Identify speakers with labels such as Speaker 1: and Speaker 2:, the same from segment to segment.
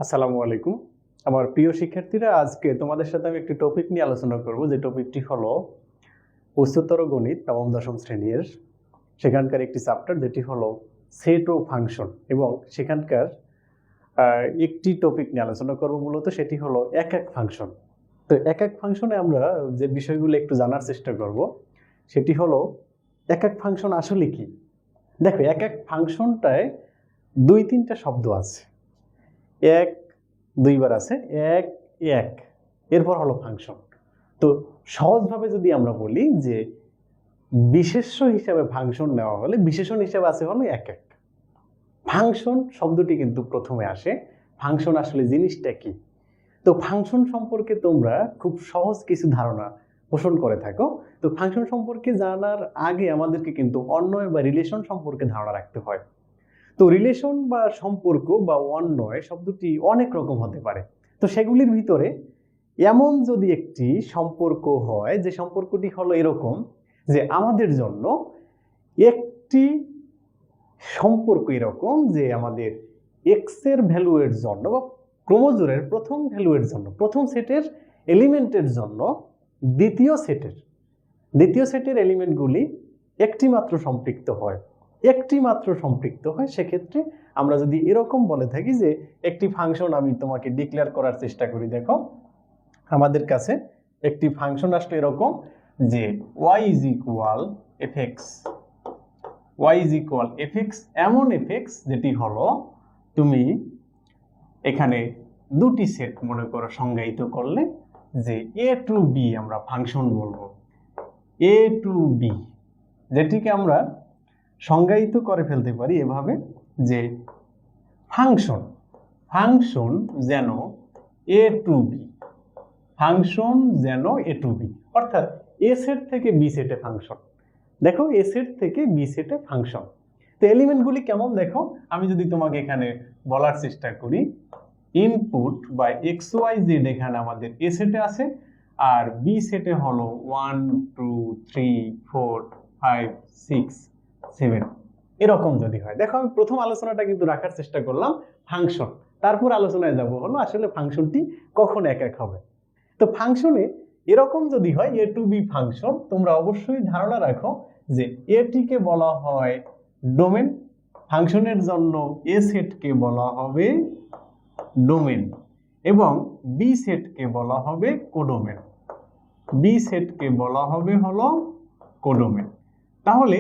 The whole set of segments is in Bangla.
Speaker 1: আসসালামু আলাইকুম। আমার প্রিয় শিক্ষার্থীরা, আজকে তোমাদের সাথে আমি একটি টপিক নিয়ে আলোচনা করব, যে টপিকটি হলো উচ্চতর গণিত নবম দশম শ্রেণীর সেখানকার একটি চ্যাপ্টার, যেটি হলো সেট ও ফাংশন। এবং সেখানকার একটি টপিক নিয়ে আলোচনা করব, মূলত সেটি হলো এক এক ফাংশন। তো এক এক ফাংশনে আমরা যে বিষয়গুলো একটু জানার চেষ্টা করব, সেটি হলো এক এক ফাংশন আসলে কি। দেখো, এক এক ফাংশনটায় দুই তিনটা শব্দ আছে। এক দুইবার আছে, এক এক, এরপর হলো ফাংশন। তো সহজভাবে যদি আমরা বলি যে বিশেষ্য হিসাবে ফাংশন নেওয়া হলে বিশেষণ হিসাবে আছে হলো এক এক। ফাংশন শব্দটি কিন্তু প্রথমে আসে। ফাংশন আসলে জিনিসটা কি? তো ফাংশন সম্পর্কে তোমরা খুব সহজ কিছু ধারণা পোষণ করে থাকো। তো ফাংশন সম্পর্কে জানার আগে আমাদেরকে কিন্তু অন্বয় বা রিলেশন সম্পর্কে ধারণা রাখতে হয়। তো রিলেশন বা সম্পর্ক বা অন্বয় শব্দটি অনেক রকম হতে পারে। তো সেগুলির ভিতরে এমন যদি একটি সম্পর্ক হয়, যে সম্পর্কটি হলো এরকম যে আমাদের জন্য একটি সম্পর্ক এরকম যে আমাদের এক্স এর ভ্যালু এর জন্য বা ক্রোমোজোমের প্রথম ভ্যালু এর জন্য, প্রথম সেটের এলিমেন্টের জন্য দ্বিতীয় সেটের এলিমেন্টগুলি একটি মাত্র সম্পৃক্ত হয়, সেক্ষেত্রে আমরা যদি এরকম বলে থাকি যে একটি ফাংশন আমি তোমাকে ডিক্লেয়ার করার চেষ্টা করি। দেখো, আমাদের কাছে একটি ফাংশন আসলে এরকম যে y ইজ ইকুয়াল fx, এমন fx যেটি হলো, তুমি এখানে দুটি সেট মনে করো সংজ্ঞায়িত করলে যে a টু b আমরা ফাংশন বলবো। a টু b যেটিকে আমরা সংজ্ঞায়িত করে ফেলতে পারি এভাবে যে ফাংশন যেন a টু b, অর্থাৎ a সেট থেকে b সেটে ফাংশন। দেখো, a সেট থেকে b সেটে ফাংশন। তো এলিমেন্টগুলি কেমন দেখো, আমি যদি তোমাকে এখানে বলার চেষ্টা করি, ইনপুট বা এক্স ওয়াই জেড এখানে আমাদের a সেটে আছে, আর b সেটে হলো 1 2 3 4 5 6 7, এরকম যদি হয়। দেখো, আমি প্রথম আলোচনাটা কিন্তু রাখার চেষ্টা করলাম ফাংশন, তারপর আলোচনায় যাব হলো আসলে ফাংশনটি কখন এক এক হবে। তো ফাংশনে এরকম যদি হয় এ টু বি ফাংশন, তোমরা অবশ্যই ধারণা রাখো যে এটিকে বলা হয় ডোমেন, ফাংশনের জন্য এ সেটকে বলা হবে ডোমেন এবং বি সেটকে বলা হবে কোডোমেন। তাহলে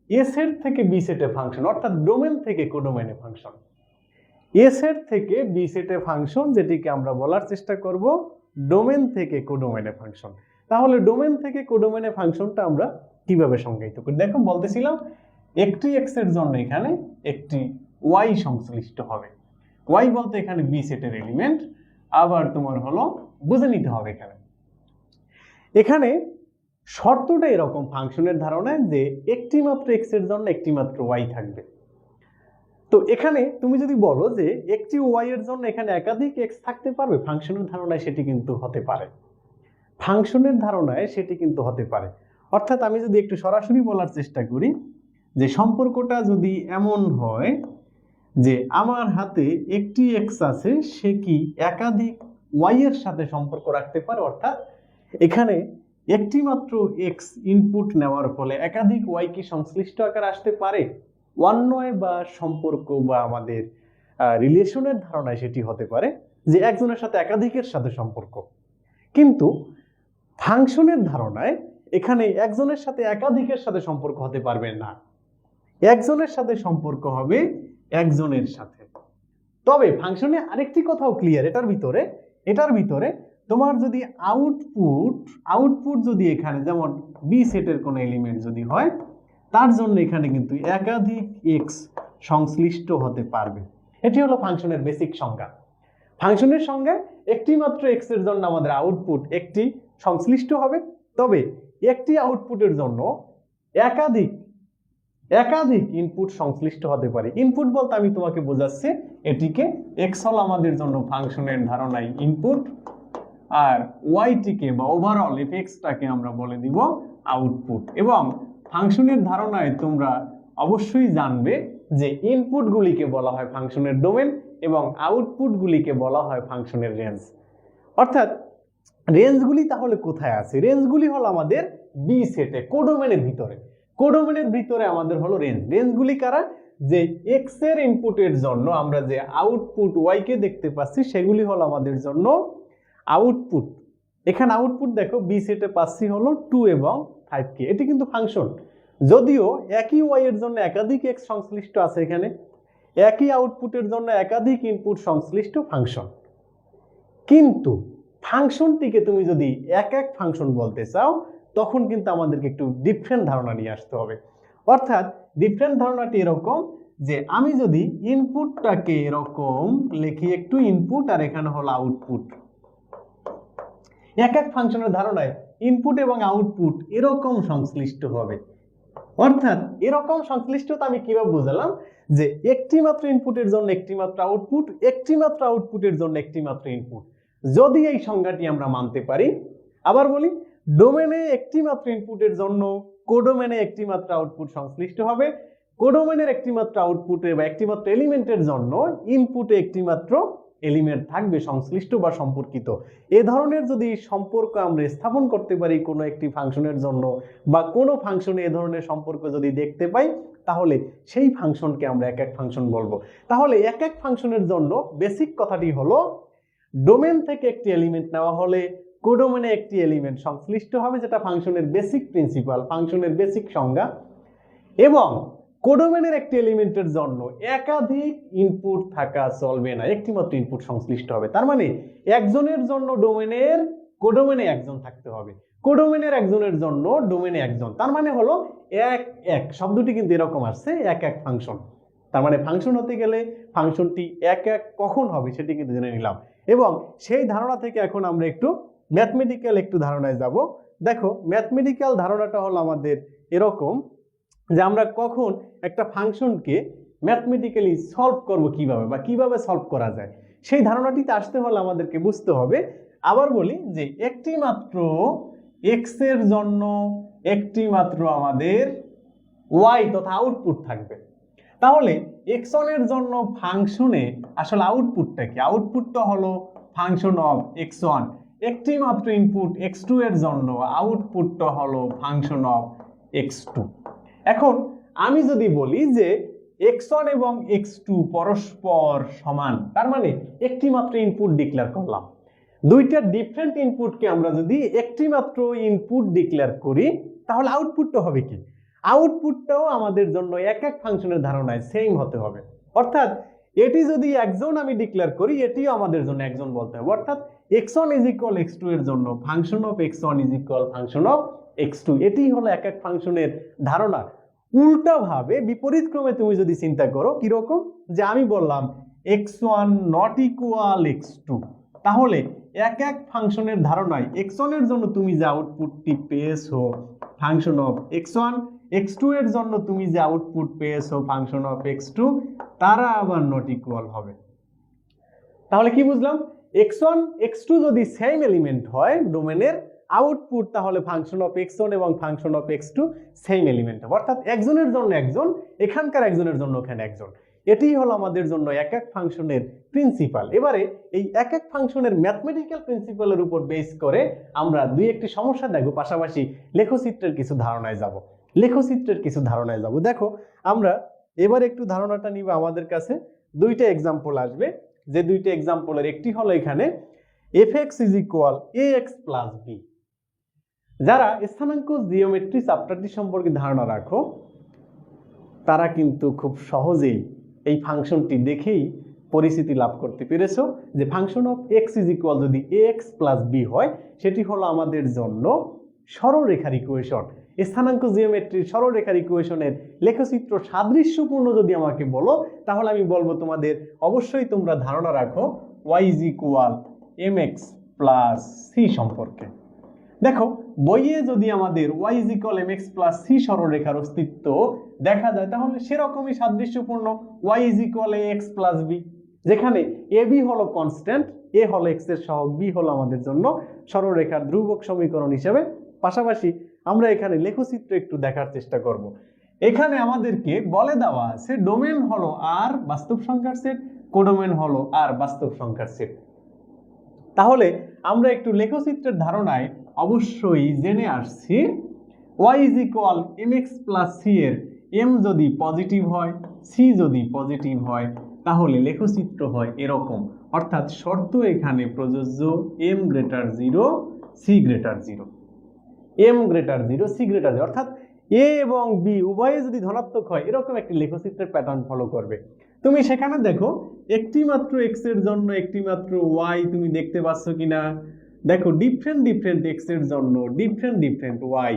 Speaker 1: এ সেট থেকে বি সেটে ফাংশন, অর্থাৎ ডোমেন থেকে কোডোমেনে ফাংশন। এ সেট থেকে বি সেটে ফাংশন, যেটিকে আমরা বলার চেষ্টা করব ডোমেন থেকে কোডোমেনে ফাংশন। তাহলে ডোমেন থেকে কোডোমেনে ফাংশনটা আমরা কিভাবে সংজ্ঞায়িত করি? দেখো, বলতেছিলাম একটি এক্স এর জন্য এখানে একটি ওয়াই সংশ্লিষ্ট হবে। ওয়াই বলতে এখানে বি সেটের এলিমেন্ট। আবার তোমার হলো বুঝে নিতে হবে এখানে শর্তটা এরকম ফাংশনের ধারণায় যে একটি মাত্র এক্স এর জন্য একটি মাত্র ওয়াই থাকবে। তো এখানে তুমি যদি বলো যে একটি ওয়াই এর জন্য এখানে একাধিক এক্স থাকতে পারবে, ফাংশনের ধারণায় সেটি কিন্তু হতে পারে। অর্থাৎ আমি যদি একটু সরাসরি বলার চেষ্টা করি যে সম্পর্কটা যদি এমন হয় যে আমার হাতে একটি এক্স আছে, সে কি একাধিক ওয়াই এর সাথে সম্পর্ক রাখতে পারে, অর্থাৎ এখানে একটি মাত্র এক্স ইনপুট নেওয়ার ফলে একাধিক ওয়াই কি সংশ্লিষ্ট আকারে আসতে পারে। অন্বয় বা সম্পর্ক বা আমাদের রিলেশনের ধারণায় সেটি হতে পারে যে একজনের সাথে একাধিকের সাথে সম্পর্ক, কিন্তু ফাংশনের ধারণায় এখানে একজনের সাথে একাধিকের সাথে সম্পর্ক হতে পারবে না, একজনের সাথে সম্পর্ক হবে একজনের সাথে। তবে ফাংশনে আরেকটি কথাও ক্লিয়ার, এটার ভিতরে তোমার যদি আউটপুট যদি এখানে যেমন বি সেটের কোনো এলিমেন্ট যদি হয়, তার জন্য এখানে কিন্তু একাধিক এক্স সংশ্লিষ্ট হতে পারবে। এটি হলো ফাংশনের বেসিক সংজ্ঞা। ফাংশনের সংজ্ঞায় একটি মাত্র এক্স এর জন্য আমাদের আউটপুট একটি সংশ্লিষ্ট হবে, তবে একটি আউটপুটের জন্য একাধিক ইনপুট সংশ্লিষ্ট হতে পারে। ইনপুট বলতে আমি তোমাকে বোঝাচ্ছি, এটিকে এক্স হল আমাদের জন্য ফাংশনের ধারণায় ইনপুট, আর ওয়াইটিকে বা ওভারঅল এফএক্সটাকে আমরা বলে দিব আউটপুট। এবং ফাংশনের ধারণায় তোমরা অবশ্যই জানবে যে ইনপুটগুলিকে বলা হয় ফাংশনের ডোমেন এবং আউটপুটগুলিকে বলা হয় ফাংশনের রেঞ্জ। অর্থাৎ রেঞ্জগুলি তাহলে কোথায় আছে? রেঞ্জগুলি হলো আমাদের বি সেটে, কোডোমেনের ভিতরে। কোডোমেনের ভিতরে আমাদের হলো রেঞ্জ। রেঞ্জগুলি কারা? যে এক্স এর ইনপুটের জন্য আমরা যে আউটপুট ওয়াই কে দেখতে পাচ্ছি সেগুলি হলো আমাদের জন্য আউটপুট। এখানে আউটপুট দেখো বি সেটে পাচ্ছি হলো 2 এবং 5 কে। এটি কিন্তু ফাংশন, যদিও একই ওয়াই এর জন্য একাধিক এক্স সংশ্লিষ্ট আছে, এখানে একই আউটপুটের জন্য একাধিক ইনপুট সংশ্লিষ্ট ফাংশন। কিন্তু ফাংশনটিকে তুমি যদি এক এক ফাংশন বলতে চাও তখন কিন্তু আমাদেরকে একটু ডিফারেন্ট ধারণা নিয়ে আসতে হবে। অর্থাৎ ডিফারেন্ট ধারণাটি এরকম যে আমি যদি ইনপুটটাকে এরকম লিখি, একটু ইনপুট আর এখানে হলো আউটপুট, এক এক ফাংশনের ধারণায় ইনপুট এবং আউটপুট এরকম সংশ্লিষ্ট হবে। অর্থাৎ এরকম সংশ্লিষ্টতা আমি কিভাবে বুঝালাম যে একটি মাত্র ইনপুটের জন্য একটি মাত্র আউটপুট, একটি মাত্র আউটপুটের জন্য একটি মাত্র ইনপুট। যদি এই সংজ্ঞাটি আমরা মানতে পারি, আবার বলি, ডোমেনে একটি মাত্র ইনপুটের জন্য কোডোমেনে একটি মাত্র আউটপুট সংশ্লিষ্ট হবে, কোডোমেনের একটি মাত্র আউটপুটে বা একটি মাত্র এলিমেন্টের জন্য ইনপুটে একটি মাত্র এলিমেন্ট থাকবে সংশ্লিষ্ট বা সম্পর্কিত। এ ধরনের যদি সম্পর্ক আমরা স্থাপন করতে পারি কোনো একটি ফাংশনের জন্য বা কোনো ফাংশনে এ ধরনের সম্পর্ক যদি দেখতে পাই তাহলে সেই ফাংশনকে আমরা এক এক ফাংশন বলবো। তাহলে এক এক ফাংশনের জন্য বেসিক কথাটি হলো ডোমেন থেকে একটি এলিমেন্ট নেওয়া হলে কোডোমেনে একটি এলিমেন্ট সংশ্লিষ্ট হবে, যেটা ফাংশনের বেসিক প্রিন্সিপাল, ফাংশনের বেসিক সংজ্ঞা। এবং কোডোমেনের একটি এলিমেন্টের জন্য একাধিক ইনপুট থাকা চলবে না, একটি মাত্র ইনপুট সংশ্লিষ্ট হবে। তার মানে একজনের জন্য ডোমেনের কোডোমেনে একজন থাকতে হবে, কোডোমেনের একজনের জন্য ডোমেনে একজন। তার মানে হলো এক এক শব্দটি কিন্তু এরকম আসছে, এক এক ফাংশন। তার মানে ফাংশন হতে গেলে ফাংশনটি এক এক কখন হবে সেটি কিন্তু জেনে নিলাম। এবং সেই ধারণা থেকে এখন আমরা একটু ম্যাথমেটিক্যাল একটু ধারণায় যাব। দেখো ম্যাথমেটিক্যাল ধারণাটা হলো আমাদের এরকম যে আমরা কখন একটা ফাংশনকে ম্যাথমেটিক্যালি সলভ করব কিভাবে বা কিভাবে সলভ করা যায়, সেই ধারণাটিতে আসতে হলে আমাদেরকে বুঝতে হবে। আবার বলি যে একটি মাত্র এক্স এর জন্য একটি মাত্র আমাদের ওয়াই তথা আউটপুট থাকবে। তাহলে x1 এর জন্য ফাংশনে আসলে আউটপুটটা কি? আউটপুটটা হলো ফাংশন অফ x1, একটি মাত্র ইনপুট x2 এর জন্য আউটপুটটা হলো ফাংশন অফ x2। এখন আমি যদি বলি যে x1 এবং x2 পরস্পর সমান, তার মানে একটি মাত্র ইনপুট ডিক্লেয়ার করলাম। দুইটা ডিফারেন্ট ইনপুটকে আমরা যদি একটি মাত্র ইনপুট ডিক্লেয়ার করি তাহলে আউটপুটটা হবে কি? আউটপুটটাও আমাদের জন্য এক এক ফাংশনের ধারণায় সেম হতে হবে। অর্থাৎ এটি যদি একজন আমি ডিক্লেয়ার করি এটিও আমাদের জন্য একজন বলতে হবে। অর্থাৎ x1 ইজ ইকুয়াল x2 এর জন্য function of x1 is equal function of x2, এটি হলো এক এক ফাংশনের ধারণা। উল্টা ভাবে বিপরীত ক্রমে তুমি যদি চিন্তা করো কিরকম, যে আমি বললাম x1 নট ইকুয়াল x2, তাহলে এক এক ফাংশনের ধারণায় x1 এর জন্য তুমি যে আউটপুটটি পেয়েছো ফাংশন অফ x1, x2 এর জন্য তুমি যে আউটপুট পেয়েছো ফাংশন অফ x2, তারা আবার নট ইকুয়াল হবে। তাহলে কি বুঝলাম? x1 x2 যদি সেম এলিমেন্ট হয় ডোমেনের, আউটপুট তাহলে ফাংশন অফ x1 এবং function of x2 same element হবে। অর্থাৎ একজনের জন্য একজন, এখানকার একজনের জন্য ওখানে একজন। এটি হলো আমাদের জন্য এক এক ফাংশনের প্রিন্সিপাল। এবারে এই এক এক ফাংশনের ম্যাথমেটিক্যাল প্রিন্সিপালের উপর বেস করে আমরা দুই একটি সমস্যা দেখব, পাশাপাশি লেখচিত্রের কিছু ধারণায় যাব। দেখো আমরা এবার একটু ধারণাটা নিব। আমাদের কাছে দুইটা এক্সাম্পল আসবে, যে দুইটা এক্সাম্পলের একটি হলো এখানে fx is equal ax plus b। যারা স্থানাঙ্ক জিওমেট্রি চ্যাপ্টারটি সম্পর্কে ধারণা রাখো তারা কিন্তু খুব সহজেই এই ফাংশনটি দেখেই পরিচিতি লাভ করতে পেরেছো যে function of x is equal যদি ax প্লাস b হয় সেটি হলো আমাদের জন্য সরলরেখার ইকুয়েশন। স্থানাঙ্ক জিওমেট্রির সরলরেখার ইকুয়েশনের লেখচিত্র সাদৃশ্যপূর্ণ যদি আমাকে বলো তাহলে আমি বলবো তোমাদের অবশ্যই তোমরা ধারণা রাখো y is equal mx plus c সম্পর্কে। দেখো বইয়ে যদি আমাদের y is equal mx plus c সরলরেখার অস্তিত্ব দেখা যায় তাহলে সেরকমই সাদৃশ্যপূর্ণ y is equal ax plus b, যেখানে ab হলো কনস্ট্যান্ট, a হলো x এর সহগ, b হলো আমাদের জন্য সরলরেখার ধ্রুবক সমীকরণ হিসেবে। পাশাপাশি আমরা এখানে লেখচিত্র একটু দেখার চেষ্টা করব। এখানে আমাদেরকে বলে দেওয়া আছে ডোমেন হলো আর বাস্তব সংখ্যার সেট, কোডোমেন হলো আর বাস্তব সংখ্যার সেট। তাহলে আমরা একটু লেখচিত্রের ধারণায় অবশ্যই জেনে আসছি y is equal mx plus c এর m যদি পজিটিভ হয়, c যদি পজিটিভ হয়, তাহলে লেখচিত্র হয় এরকম। অর্থাৎ শর্ত এখানে প্রযোজ্য m greater 0 c greater 0, m greater 0 c greater 0, অর্থাৎ a এবং b উভয়ে যদি ধনাত্মক হয় এরকম একটি লেখচিত্রের প্যাটার্ন ফলো করবে। তুমি সেখানে দেখো একটি মাত্র x এর জন্য একটি মাত্র y তুমি দেখতে পাচ্ছ কিনা, দেখো ডিফারেন্ট ডিফারেন্ট x এর জন্য ডিফারেন্ট ডিফারেন্ট y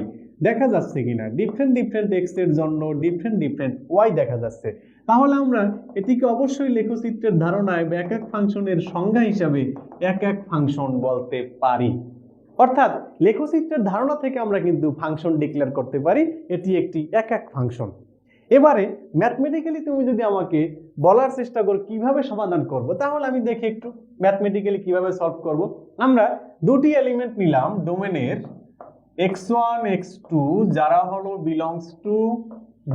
Speaker 1: দেখা যাচ্ছে কিনা, ডিফারেন্ট ডিফারেন্ট x এর জন্য ডিফারেন্ট ডিফারেন্ট y দেখা যাচ্ছে। তাহলে আমরা এটিকে অবশ্যই লেখচিত্রের ধারণায় বা এক এক ফাংশনের সংজ্ঞা হিসাবে এক এক ফাংশন বলতে পারি। অর্থাৎ লেখচিত্রের ধারণা থেকে আমরা কিন্তু ফাংশন ডিক্লেয়ার করতে পারি এটি একটি এক এক ফাংশন। এবারে ম্যাথমেটিক্যালি তুমি যদি আমাকে বলার চেষ্টা করো কিভাবে সমাধান করব, তাহলে আমি দেখি একটু ম্যাথমেটিক্যালি কিভাবে সলভ করব। আমরা দুটি এলিমেন্ট নিলাম ডোমেনের x1 x2 যারা হলো বিলংস টু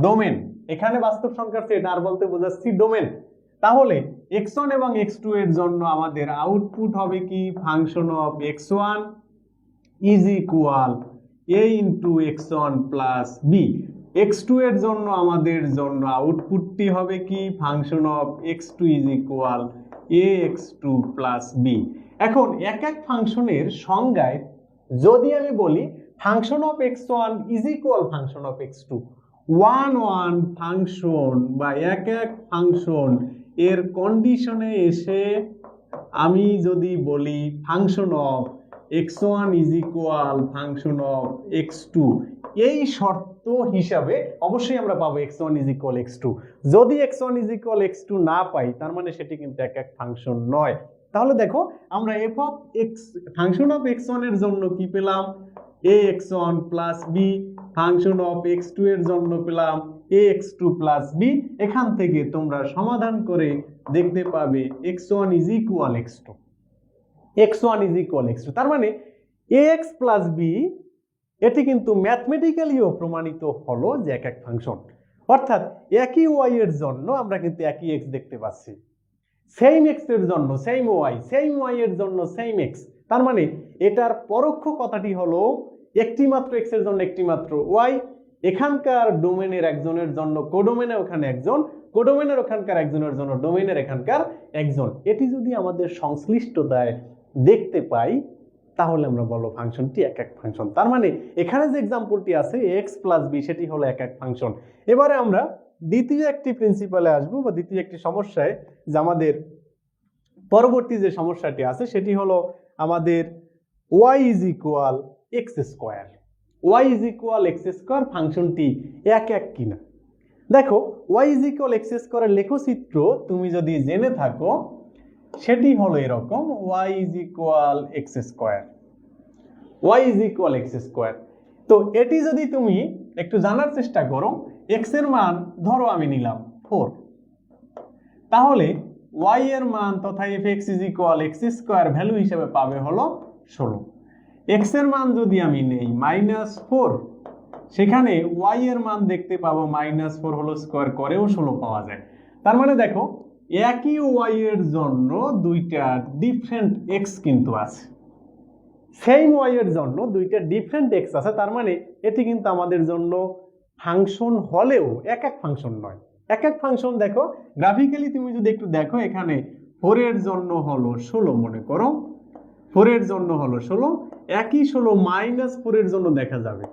Speaker 1: ডোমেন, এখানে বাস্তব সংখ্যার সেট আর বলতে বোঝাচ্ছি ডোমেন। তাহলে x1 এবং x2 এর জন্য আমাদের আউটপুট হবে কি, function of x1 is equal a into x1 plus b। x2 এর জন্য আমাদের জন্য আউটপুটটি হবে কি, function of x2 is equal a x2 plus b। এখন এক এক ফাংশনের সংজ্ঞায় যদি আমি বলি function of x1 is equal function of x2, one one function বা এক এক ফাংশন এর কন্ডিশনে এসে আমি যদি বলি function of x1 is equal function of x2, এই শর্ত হিসাবে অবশ্যই আমরা পাবো x1 ইজ ইকুয়াল x2। যদি x1 ইজ ইকুয়াল x2 না পাই তার মানে সেটি কিন্তু এক এক ফাংশন নয়। তাহলে দেখো আমরা f of x function of x1 এর জন্য কি পেলাম, ax1 plus b, function of x2 এর জন্য পেলাম ax2 প্লাস b। এখান থেকে তোমরা সমাধান করে দেখতে পাবে x1 is equal x2, x1 is equal x2। তার মানে ax প্লাস b এটি কিন্তু ম্যাথমেটিক্যালিও প্রমাণিত হলো যে এক এক ফাংশন। অর্থাৎ একই y এর জন্য আমরা কিন্তু একই x দেখতে পাচ্ছি, সেম x এর জন্য সেম y, সেম y এর জন্য সেম x। তার মানে এটার পরোক্ষ কথাটি হলো একটি মাত্র x এর জন্য একটি মাত্র y, এখানকার ডোমেনের একজনের জন্য কোডোমেনে ওখানে একজন, কোডোমেনের ওখানকার একজনের জন্য ডোমেনের এখানকার একজন। এটি যদি আমাদের সংশ্লিষ্টতায় দেখতে পাই তাহলে আমরা বলবো ফাংশনটি এক এক ফাংশন। তার মানে এখানে যে এক্সাম্পলটি আছে x প্লাস b সেটি হলো এক এক ফাংশন। এবারে আমরা দ্বিতীয় একটি প্রিন্সিপালে আসবো বা দ্বিতীয় একটি সমস্যায়, যে আমাদের পরবর্তী যে সমস্যাটি আছে সেটি হলো আমাদের y is equal x square, y is equal x square ফাংশনটি এক এক কিনা। দেখো y ইজ ইকুয়াল x স্কোয়ারের লেখচিত্র তুমি যদি জেনে থাকো সেটি হলো এরকম, y is equal x square, y is equal x square. তো এটি যদি তুমি একটু জানার চেষ্টা করো, x এর মান ধরো আমি নিলাম 4, তাহলে y এর মান তথা fx is equal x square value হিসেবে পাবে হলো 16। x এর মান যদি আমি নেই -4, সেখানে y এর মান দেখতে পাবো -4 হোল স্কোয়ার করেও 16 পাওয়া যায়। তার মানে দেখো একই y এর জন্য দুইটা ডিফারেন্ট x কিন্তু আছে, সেম y এর জন্য দুইটা ডিফারেন্ট x আছে। তার মানে এটি কিন্তু আমাদের জন্য ফাংশন হলেও এক এক ফাংশন নয়, এক এক ফাংশন। দেখো গ্রাফিক্যালি তুমি যদি একটু দেখো, এখানে 4 এর জন্য হলো 16, মনে করো 4 এর জন্য হলো 16, একই 16 -4 এর জন্য দেখা যাবে,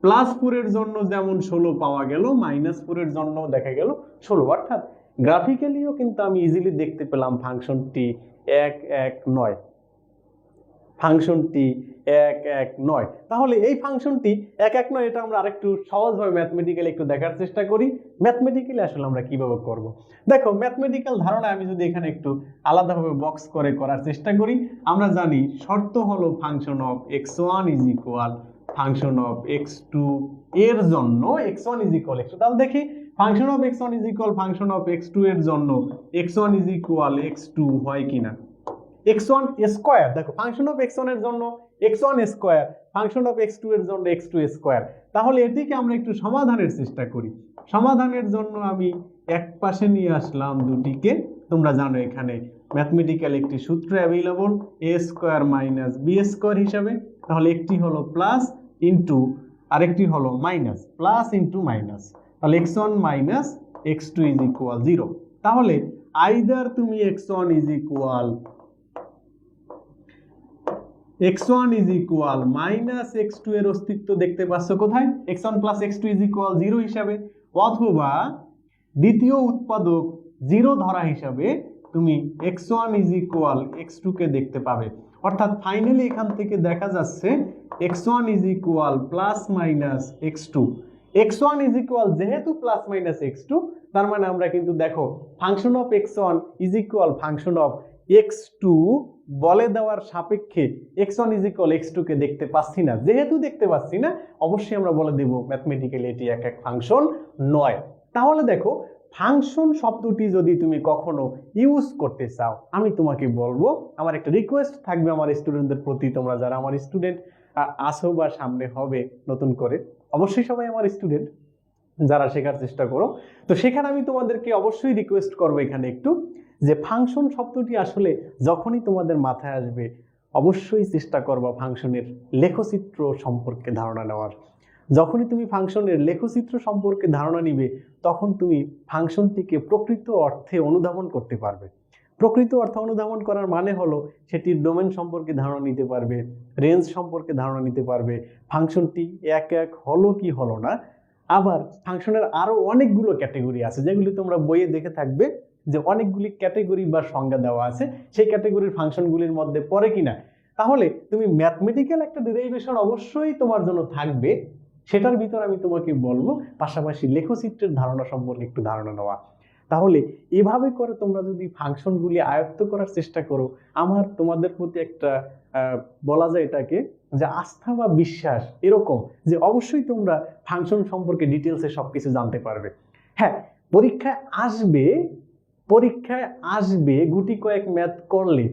Speaker 1: +4 এর জন্য যেমন 16 পাওয়া গেল, -4 এর জন্য দেখা গেল 16। অর্থাৎ গ্রাফিক্যালিও কিন্তু আমি ইজিলি দেখতে পেলাম ফাংশনটি এক এক নয়, ফাংশনটি এক এক নয়। তাহলে এই ফাংশনটি এক এক নয়, এটা আমরা আরেকটু সহজভাবে ম্যাথমেটিক্যালি একটু দেখার চেষ্টা করি। ম্যাথমেটিক্যালি আসলে আমরা কিভাবে করব, দেখো ম্যাথমেটিক্যাল ধারণা আমি যদি এখানে একটু আলাদাভাবে বক্স করে করার চেষ্টা করি, আমরা জানি শর্ত হলো function of x1 is equal function of x2 এর জন্য x1 ইজ ইকুয়াল x2। তাহলে দেখি function of x1 is equal function of x2 এর জন্য x1 ইজ ইকুয়াল x2 হয় কিনা। x1 স্কয়ার, দেখো ফাংশন অফ x1 এর জন্য x1 square, function of x2 এর জন্য x2 স্কয়ার। তাহলে এটিকে আমরা একটু সমাধানের চেষ্টা করি। সমাধানের জন্য আমি এক পাশে নিয়ে আসলাম দুটিকে। তোমরা জানো এখানে ম্যাথমেটিক্যাল একটি সূত্র অ্যাভেলেবল এ স্কোয়ার মাইনাস বি স্কোয়ার হিসাবে। তাহলে একটি হলো প্লাস ইন্টু আরেকটি হলো মাইনাস, প্লাস ইন্টু মাইনাস। তাহলে x1 minus x2 is equal 0। তাহলে আইদার তুমি x1 is equal minus x2 এর অস্তিত্ব দেখতে পাচ্ছ কোথায়, x1 plus x2 is equal 0 হিসাবে, অথবা দ্বিতীয় উৎপাদক 0 ধরা হিসাবে তুমি x1 ইজ ইকুয়াল x2 কে দেখতে পাবে। অর্থাৎ ফাইনালি এখান থেকে দেখা যাচ্ছে x1 is equal plus minus x2। x1 is equal যেহেতু প্লাস মাইনাস x2, তার মানে আমরা কিন্তু দেখো function of x1 is equal function of x2 বলে দেওয়ার সাপেক্ষে x1 ইজ ইকুয়াল x2 কে দেখতে পাচ্ছি না। যেহেতু দেখতে পাচ্ছি না, অবশ্যই আমরা বলে দেব ম্যাথমেটিক্যালি এটি এক ফাংশন নয়। তাহলে দেখো ফাংশন শব্দটি যদি তুমি কখনো ইউজ করতে চাও, আমি তোমাকে বলবো, আমার একটা রিকোয়েস্ট থাকবে আমার স্টুডেন্টদের প্রতি, তোমরা যারা আমার স্টুডেন্ট আসো বা সামনে হবে নতুন করে, অবশ্যই সবাই আমার স্টুডেন্ট যারা শেখার চেষ্টা করো, তো সেখানে আমি তোমাদেরকে অবশ্যই রিকোয়েস্ট করবো এখানে একটু, যে ফাংশন শব্দটি আসলে যখনই তোমাদের মাথায় আসবে অবশ্যই চেষ্টা করবা ফাংশনের লেখচিত্র সম্পর্কে ধারণা নেওয়ার। যখনই তুমি ফাংশনের লেখচিত্র সম্পর্কে ধারণা নিবে, তখন তুমি ফাংশনটিকে প্রকৃত অর্থে অনুধাবন করতে পারবে। প্রকৃত অর্থে অনুধাবন করার মানে হলো সেটির ডোমেন সম্পর্কে ধারণা নিতে পারবে, রেঞ্জ সম্পর্কে ধারণা নিতে পারবে, ফাংশনটি এক এক হলো কি হলো না। আবার ফাংশনের আরো অনেকগুলো ক্যাটাগরি আছে যেগুলি তোমরা বইয়ে দেখে থাকবে, যে অনেকগুলি ক্যাটাগরি বা সংজ্ঞা দেওয়া আছে, সেই ক্যাটাগরির ফাংশনগুলির মধ্যে পড়ে কিনা। তাহলে তুমি ম্যাথমেটিক্যাল একটা ডেরিভেশন অবশ্যই তোমার জন্য থাকবে, সেটার ভিতর আমি তোমাকে বলবো পাশাপাশি লেখচিত্রের ধারণা সম্পর্কে একটু ধারণা নেওয়া। তাহলে এভাবে করে তোমরা যদি ফাংশনগুলি আয়ত্ত করার চেষ্টা করো, আমার তোমাদের প্রতি একটা বলা যায় এটাকে যে আস্থা বা বিশ্বাস এরকম, যে অবশ্যই তোমরা ফাংশন সম্পর্কে ডিটেলসে সবকিছু জানতে পারবে। হ্যাঁ, পরীক্ষায় আসবে গুটি কয়েক ম্যাথ করলে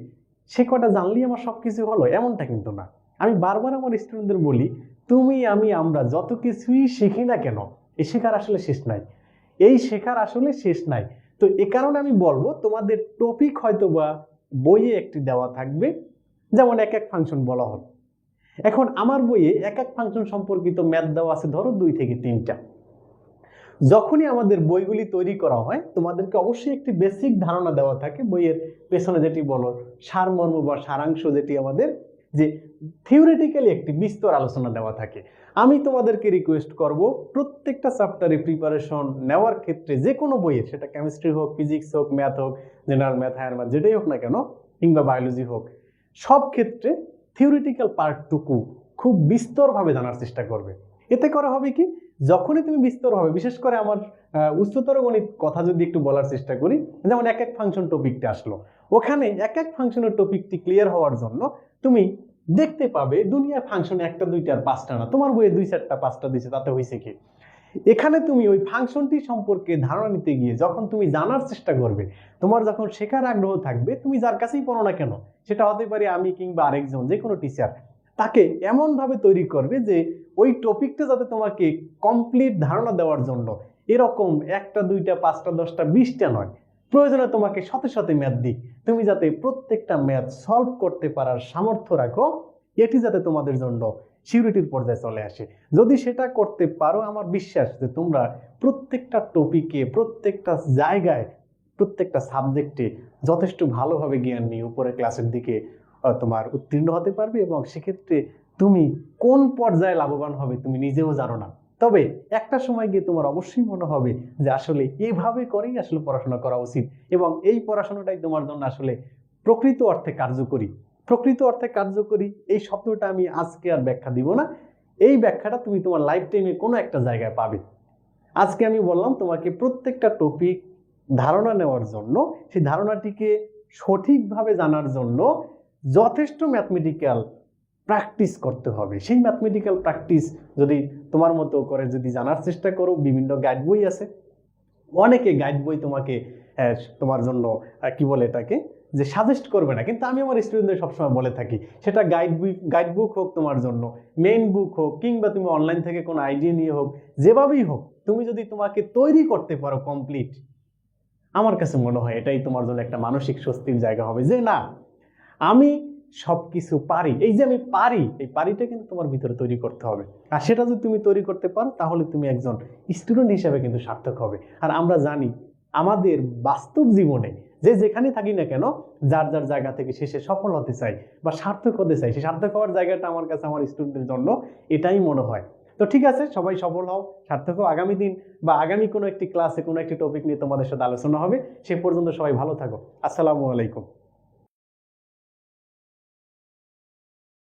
Speaker 1: সে কটা জানলেই আমার সবকিছু হলো, এমনটা কিন্তু না। আমি বারবার আমার স্টুডেন্টদের বলি, তুমি আমরা যত কিছুই শিখি না কেন, এই শেখার আসলে শেষ নাই। তো এ কারণে আমি বলবো তোমাদের টপিক হয়তো বা বইয়ে একটি দেওয়া থাকবে, যেমন এক এক ফাংশন বলা হলো। এখন আমার বইয়ে এক এক ফাংশন সম্পর্কিত ম্যাথ দেওয়া আছে ধরো 2 থেকে 3টা। যখনই আমাদের বইগুলি তৈরি করা হয়, তোমাদেরকে অবশ্যই একটি বেসিক ধারণা দেওয়া থাকে বইয়ের পেছনে, যেটি বলো সারমর্ম বা সারাংশ, যেটি আমাদের যে থিওরিটিক্যালি একটি বিস্তর আলোচনা দেওয়া থাকে। আমি তোমাদেরকে রিকোয়েস্ট করব প্রত্যেকটা চ্যাপ্টারে প্রিপারেশন নেওয়ার ক্ষেত্রে, যে কোনো বইয়ের, সেটা কেমিস্ট্রি হোক, ফিজিক্স হোক, ম্যাথ হোক, জেনারেল ম্যাথ, হায়ার ম্যাথ, যেটাই হোক না কেন, কিংবা বায়োলজি হোক, সব ক্ষেত্রে থিওরিটিক্যাল পার্টটুকু খুব বিস্তরভাবে জানার চেষ্টা করবে। এতে করা হবে কি, যখনই তুমি বিস্তর হবে, বিশেষ করে আমার উচ্চতর গণিত কথা যদি একটু বলার চেষ্টা করি, যেমন এক এক ফাংশন টপিকটা আসলো, ওখানে এক এক ফাংশনের টপিকটি ক্লিয়ার হওয়ার জন্য তুমি দেখতে পাবে দুনিয়ার ফাংশনে 1টা 2টা আর 5টা না, তোমার বইয়ে 2 4টা 5টা দিয়েছে, তাতে হয়েছে কি, এখানে তুমি ওই ফাংশনটি সম্পর্কে ধারণা নিতে গিয়ে যখন তুমি জানার চেষ্টা করবে, তোমার যখন শেখার আগ্রহ থাকবে, তুমি যার কাছেই পড়ো না কেন, সেটা হতে পারে আমি কিংবা আরেকজন, যে কোনো টিচার, তাকে এমনভাবে তৈরি করবে যে ওই টপিকটা যাতে তোমাকে কমপ্লিট ধারণা দেওয়ার জন্য এরকম 1টা 2টা 5টা 10টা 20টা নয়, প্রয়োজনে তোমাকে শত শত ম্যাথ দিই, তুমি যাতে প্রত্যেকটা ম্যাথ সলভ করতে পারার সামর্থ্য রাখো, এটি যাতে তোমাদের জন্য সিউরিটির পর্যায়ে চলে আসে। যদি সেটা করতে পারো, আমার বিশ্বাস যে তোমরা প্রত্যেকটা টপিকে, প্রত্যেকটা জায়গায়, প্রত্যেকটা সাবজেক্টে যথেষ্ট ভালোভাবে জ্ঞান নিয়ে উপরে ক্লাসের দিকে তোমার উত্তীর্ণ হতে পারবে, এবং সেক্ষেত্রে তুমি কোন পর্যায়ে লাভবান হবে তুমি নিজেও জানো না। তবে একটা সময় গিয়ে তোমার অবশ্যই মনে হবে যে আসলে এইভাবে করেই আসলে পড়াশোনা করা উচিত, এবং এই পড়াশোনাটাই তোমার জন্য আসলে প্রকৃত অর্থে কার্যকরী। এই শব্দটা আমি আজকে আর ব্যাখ্যা দিব না, এই ব্যাখ্যাটা তুমি তোমার লাইফ টাইমে কোনো একটা জায়গায় পাবে। আজকে আমি বললাম তোমাকে প্রত্যেকটা টপিক ধারণা নেওয়ার জন্য, সেই ধারণাটিকে সঠিকভাবে জানার জন্য যথেষ্ট ম্যাথমেটিক্যাল প্র্যাকটিস করতে হবে। সেই ম্যাথমেটিক্যাল প্র্যাকটিস যদি তোমার মতো করে যদি জানার চেষ্টা করো, বিভিন্ন গাইড বই আছে, অনেকে গাইড বই তোমাকে তোমার জন্য কি বলে এটাকে যে সাজেস্ট করবে না, কিন্তু আমি আমার স্টুডেন্টদের সবসময় বলে থাকি, সেটা গাইড বুক হোক তোমার জন্য, মেইন বুক হোক, কিংবা তুমি অনলাইন থেকে কোনো আইডিয়া নিয়ে হোক, যেভাবেই হোক, তুমি যদি তোমাকে তৈরি করতে পারো কমপ্লিট, আমার কাছে মনে হয় এটাই তোমার জন্য একটা মানসিক স্বস্তির জায়গা হবে, যে না আমি সবকিছু পারি। এই যে আমি পারি, এই পারিটা কিন্তু তোমার ভিতরে তৈরি করতে হবে। আর সেটা যদি তুমি তৈরি করতে পারো, তাহলে তুমি একজন স্টুডেন্ট হিসেবে কিন্তু সার্থক হবে। আর আমরা জানি আমাদের বাস্তব জীবনে যে যেখানে থাকি না কেন, যার যার জায়গা থেকে শেষে সফল হতে চাই বা সার্থক হতে চাই, সেই সার্থক হওয়ার জায়গাটা আমার কাছে আমার স্টুডেন্টের জন্য এটাই মনে হয়। তো ঠিক আছে, সবাই সফল হও, সার্থক হও। আগামী দিন বা আগামী কোনো একটি ক্লাসে কোনো একটি টপিক নিয়ে তোমাদের সাথে আলোচনা হবে। সে পর্যন্ত সবাই ভালো থাকো। আসসালামু আলাইকুম।